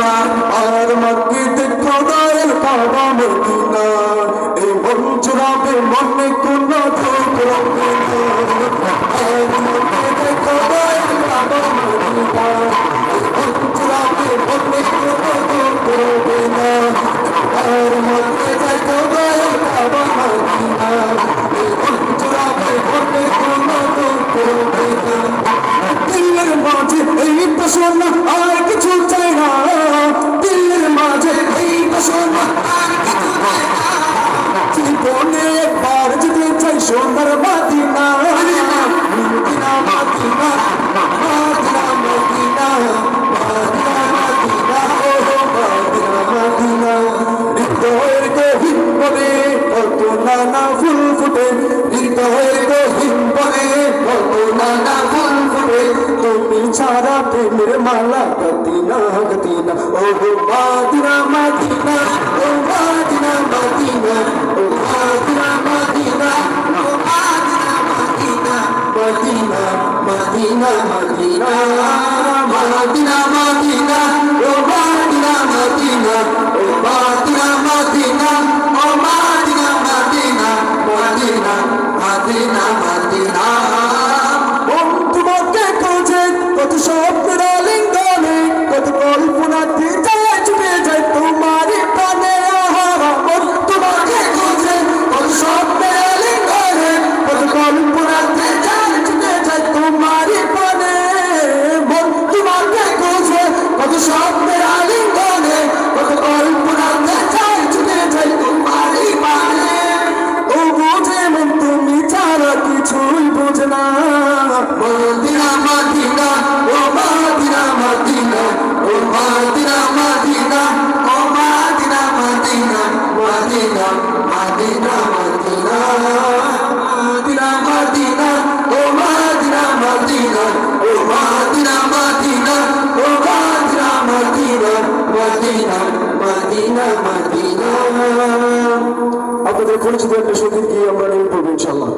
Medina আর মক্কিতে খোদার কাবা Medina এই মন চুরাবে মনে কোন ধূপ রাখবে না আর মক্কিতে খোদার কাবা মদিনা এই মন চুরাবে মনে কোন ধূপ রাখবে না আর মক্কিতে খোদার কাবা মদিনা এই মন চুরাবে মনে কোন ধূপ রাখবে না দিলের মাঝে এই বাসনা আর কিছু চাই না দিলের মাঝে এই বাসনা আর কিছু চাই না জীবনে একবার যেতে চাই সোনার মদিনা মদিনা মদিনা মদিনা মদিনা মদিনা ও মদিনা মদিনা হৃদয়ের গহীন বনে কত নানা ফুল ফুটে হৃদয়ের গহীন বনে কত নানা ফুল ফুটে তুমি ছাড়া প্রেমের মালা গতিনা গতিনা ও মদিনা মদিনা ও মদিনা মদিনা ও মদিনা মদিনা ও মদিনা মদিনা মদিনা মদিনা মদিনা মদিনা মদিনা ও মদিনা মদিনা ও মদিনা মদিনা ও মদিনা মদিনা মদিনা মদিনা মদিনা তোমাকে খোঁজে কত স্বপ্নের আলিঙ্গনে কত কল্পনাতে যায় ছুটে যায় তোমার প্রাণে তোমাকে খোঁজে কত স্বপ্নের আলিঙ্গনে কত কল্পনাতে যায় ছুটে যায় তোমার প্রাণে তোমাকে খোঁজে কত স্বপ্নের আলিঙ্গনে কত কল্পনাতে যায় ছুটে যায় তোমার প্রাণে ও বোঝে মন তুমি ছাড়া কিছুই বোঝে না মদিনা মদিনা ও মদিনা মদিনা ও মদিনা মদিনা ও মদিনা মদিনা মদিনা মদিনা মদিনা মদিনা মদিনা ও মদিনা মদিনা ও মদিনা মদিনা ও মদিনা মদিনা মদিনা মদিনা মদিনা আপনাদের পরিচিত একটা সঙ্গীত গিয়ে আমরা নিয়ে পড়বো ইনশাআল্লাহ।